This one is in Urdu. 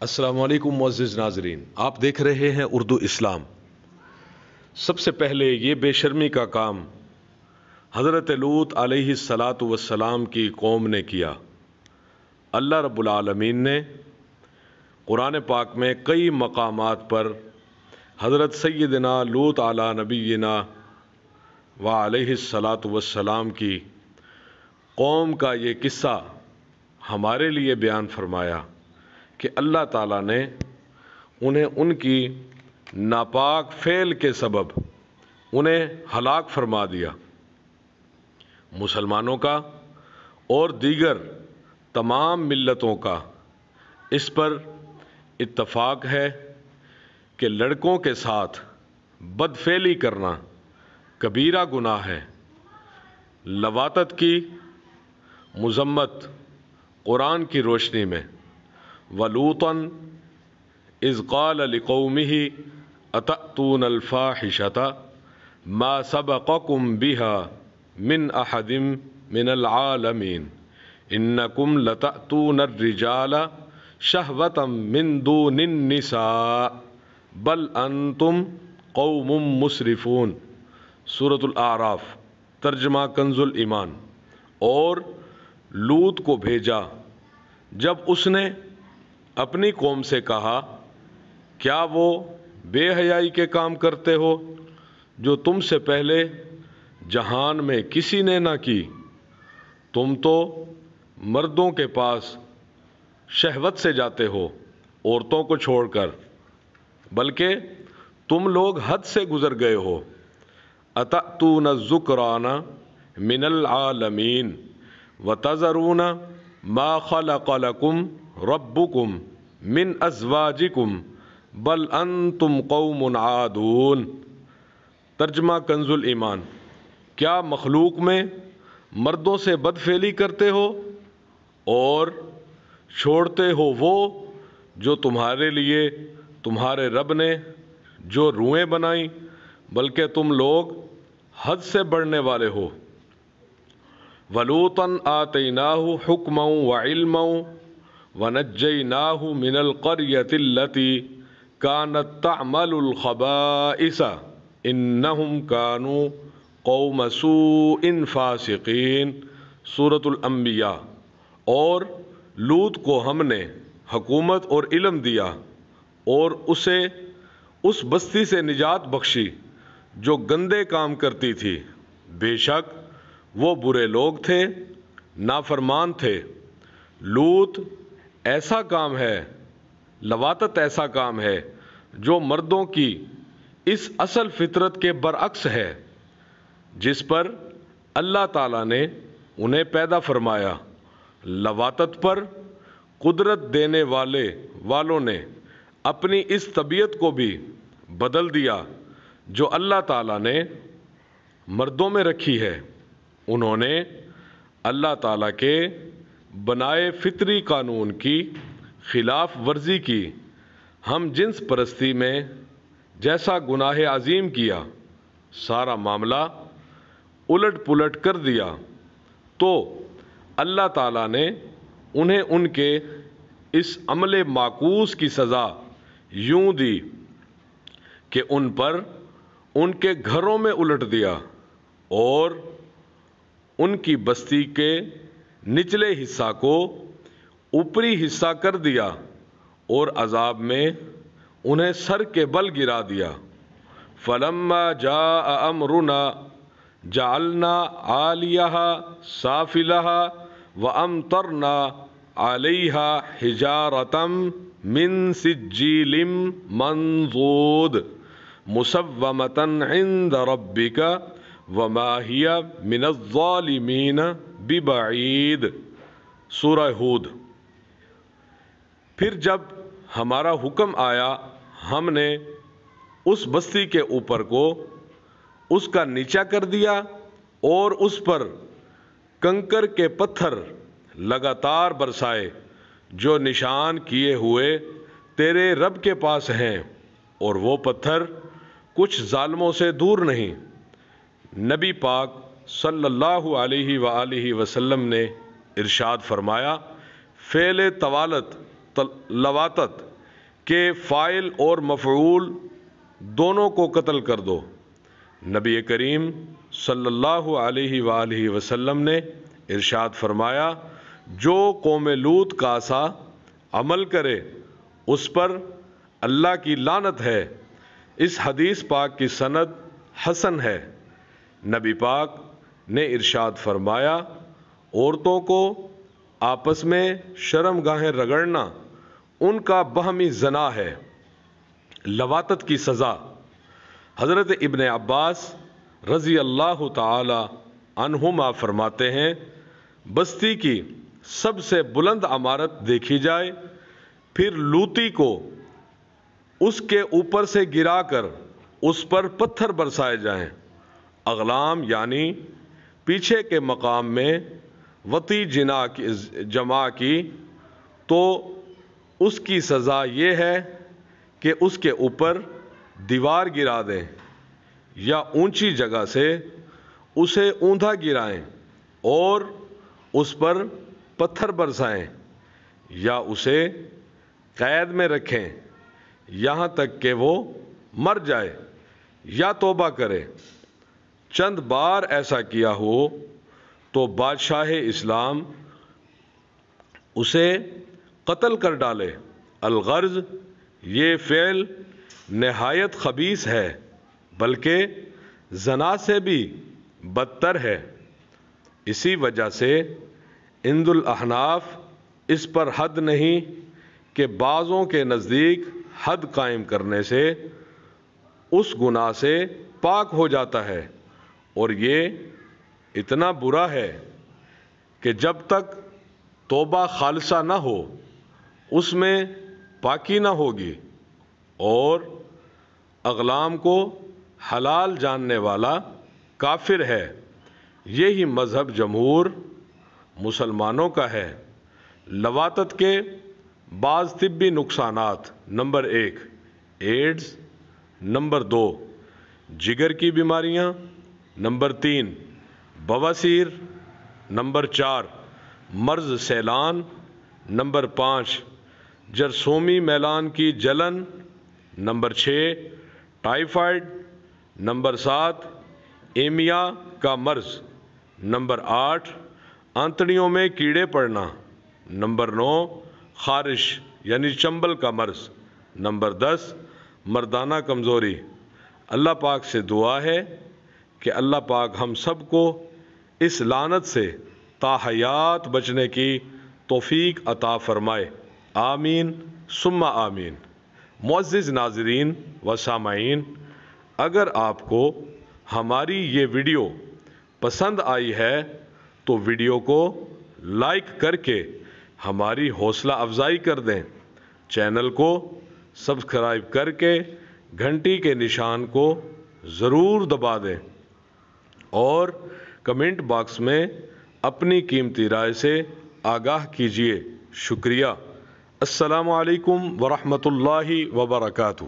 السلام علیکم معزز ناظرین، آپ دیکھ رہے ہیں اردو اسلام۔ سب سے پہلے یہ بے شرمی کا کام حضرت لوط علیہ الصلاۃ والسلام کی قوم نے کیا۔ اللہ رب العالمین نے قرآن پاک میں کئی مقامات پر حضرت سیدنا لوط علی نبینا و علیہ الصلاۃ والسلام کی قوم کا یہ قصہ ہمارے لیے بیان فرمایا کہ اللہ تعالیٰ نے انہیں ان کی ناپاک فعل کے سبب انہیں ہلاک فرما دیا۔ مسلمانوں کا اور دیگر تمام ملتوں کا اس پر اتفاق ہے کہ لڑکوں کے ساتھ بدفعلی کرنا کبیرہ گناہ ہے۔ لواطت کی مذمت قرآن کی روشنی میں وَلُوطًا اِذْ قَالَ لِقَوْمِهِ أَتَأْتُونَ الْفَاحِشَةَ مَا سَبَقَكُمْ بِهَا مِنْ أَحَدٍ مِنَ الْعَالَمِينَ إِنَّكُمْ لَتَأْتُونَ الرِّجَالَ شَهْوَةً مِنْ دُونِ النِّسَاءِ بَلْ أَنْتُمْ قَوْمٌ مُسْرِفُونَ۔ سورۃ الاعراف، ترجمہ کنز الایمان۔ اور لوط کو بھیجا جب اس نے اپنی قوم سے کہا، کیا وہ بے حیائی کے کام کرتے ہو جو تم سے پہلے جہان میں کسی نے نہ کی؟ تم تو مردوں کے پاس شہوت سے جاتے ہو عورتوں کو چھوڑ کر، بلکہ تم لوگ حد سے گزر گئے ہو۔ أَتَأْتُونَ الذُّكْرَانَ مِنَ الْعَالَمِينَ وَتَذَرُونَ مَا خَلَقَ لَكُمْ رَبُّكُمْ مِنْ أَزْوَاجِكُمْ بَلْ أَنْتُمْ قَوْمٌ عَادُونَ۔ ترجمہ کنز الایمان۔ کیا مخلوق میں مردوں سے بدفعلی کرتے ہو اور چھوڑتے ہو وہ جو تمہارے لیے تمہارے رب نے جو روئیں بنائیں، بلکہ تم لوگ حد سے بڑھنے والے ہو۔ وَلُوطًا آتَيْنَاهُ حُكْمًا وَعِلْمًا وَنَجَّيْنَاهُ مِنَ الْقَرْيَةِ الَّتِي كَانَتْ تَعْمَلُ الْخَبَائِثَ إِنَّهُمْ كَانُوا قَوْمَ سُوءٍ فَاسِقِينَ۔ سورۃ الانبیاء۔ اور لوط کو ہم نے حکومت اور علم دیا اور اسے اس بستی سے نجات بخشی جو گندے کام کرتی تھی، بے شک وہ برے لوگ تھے، نافرمان تھے۔ لوط ایسا کام ہے، لواطت ایسا کام ہے جو مردوں کی اس اصل فطرت کے برعکس ہے جس پر اللہ تعالیٰ نے انہیں پیدا فرمایا۔ لواطت پر قدرت دینے والوں نے اپنی اس طبیعت کو بھی بدل دیا جو اللہ تعالیٰ نے مردوں میں رکھی ہے۔ انہوں نے اللہ تعالیٰ کے بنائے فطری قانون کی خلاف ورزی کی، ہم جنس پرستی میں جیسا گناہ عظیم کیا، سارا معاملہ الٹ پلٹ کر دیا، تو اللہ تعالیٰ نے انہیں ان کے اس عمل معکوس کی سزا یوں دی کہ ان پر ان کے گھروں میں الٹ دیا اور ان کی بستی کے نچلے حصہ کو اوپری حصہ کر دیا اور عذاب میں انہیں سر کے بل گرا دیا۔ فَلَمَّا جَاءَ أَمْرُنَا جَعَلْنَا عَالِيَهَا سَافِلَهَا وَأَمْطَرْنَا عَلَيْهَا حِجَارَةً مِّن سِجِّيلٍ مَّنضُودٍ مُّسَوَّمَةً عِندَ رَبِّكَ وَمَا هِيَ مِنَ الظَّالِمِينَ بِبَعِيدٍ۔ سورہ ہود۔ پھر جب ہمارا حکم آیا، ہم نے اس بستی کے اوپر کو اس کا نیچا کر دیا اور اس پر کنکر کے پتھر لگاتار برسائے جو نشان کیے ہوئے تیرے رب کے پاس ہیں، اور وہ پتھر کچھ ظالموں سے دور نہیں۔ نبی پاک صلی اللہ علیہ وآلہ وسلم نے ارشاد فرمایا، فعل لواطت کہ فاعل اور مفعول دونوں کو قتل کر دو۔ نبی کریم صلی اللہ علیہ وآلہ وسلم نے ارشاد فرمایا، جو قوم لوط کا سا عمل کرے اس پر اللہ کی لعنت ہے۔ اس حدیث پاک کی سند حسن ہے۔ نبی پاک نے ارشاد فرمایا، عورتوں کو آپس میں شرم گاہیں رگڑنا ان کا باہمی زنا ہے۔ لواطت کی سزا۔ حضرت ابن عباس رضی اللہ تعالی عنہما فرماتے ہیں، بستی کی سب سے بلند عمارت دیکھی جائے، پھر لوطی کو اس کے اوپر سے گرا کر اس پر پتھر برسائے جائیں، اغلام یعنی پیچھے کے مقام میں وطی جمع کی، تو اس کی سزا یہ ہے کہ اس کے اوپر دیوار گرا دیں یا اونچی جگہ سے اسے اوندا گرائیں اور اس پر پتھر برسائیں، یا اسے قید میں رکھیں یہاں تک کہ وہ مر جائے یا توبہ کرے۔ چند بار ایسا کیا ہو تو بادشاہ اسلام اسے قتل کر ڈالے۔ الغرض یہ فعل نہایت خبیث ہے، بلکہ زنا سے بھی بدتر ہے۔ اسی وجہ سے عند الاحناف اس پر حد نہیں کہ بعضوں کے نزدیک حد قائم کرنے سے اس گناہ سے پاک ہو جاتا ہے، اور یہ اتنا برا ہے کہ جب تک توبہ خالصہ نہ ہو اس میں پاکی نہ ہوگی، اور اغلام کو حلال جاننے والا کافر ہے۔ یہی مذہب جمہور مسلمانوں کا ہے۔ لواطت کے بعض طبی نقصانات: نمبر 1 ایڈز، نمبر 2 جگر کی بیماریاں، نمبر 3 بواسیر، نمبر 4 مرض سیلان، نمبر 5 جرثومی میلان کی جلن، نمبر 6 ٹائیفائڈ، نمبر 7 ایمیا کا مرض، نمبر 8 آنتڑیوں میں کیڑے پڑنا، نمبر 9 خارش یعنی چنبل کا مرض، نمبر 10 مردانہ کمزوری۔ اللہ پاک سے دعا ہے کہ اللہ پاک ہم سب کو اس لعنت سے تا حیات بچنے کی توفیق عطا فرمائے، آمین ثم آمین۔ معزز ناظرین و سامعین، اگر آپ کو ہماری یہ ویڈیو پسند آئی ہے تو ویڈیو کو لائک کر کے ہماری حوصلہ افزائی کر دیں، چینل کو سبسکرائب کر کے گھنٹی کے نشان کو ضرور دبا دیں، اور کمنٹ باکس میں اپنی قیمتی رائے سے آگاہ کیجیے۔ شکریہ۔ السلام علیکم ورحمۃ اللہ وبرکاتہ۔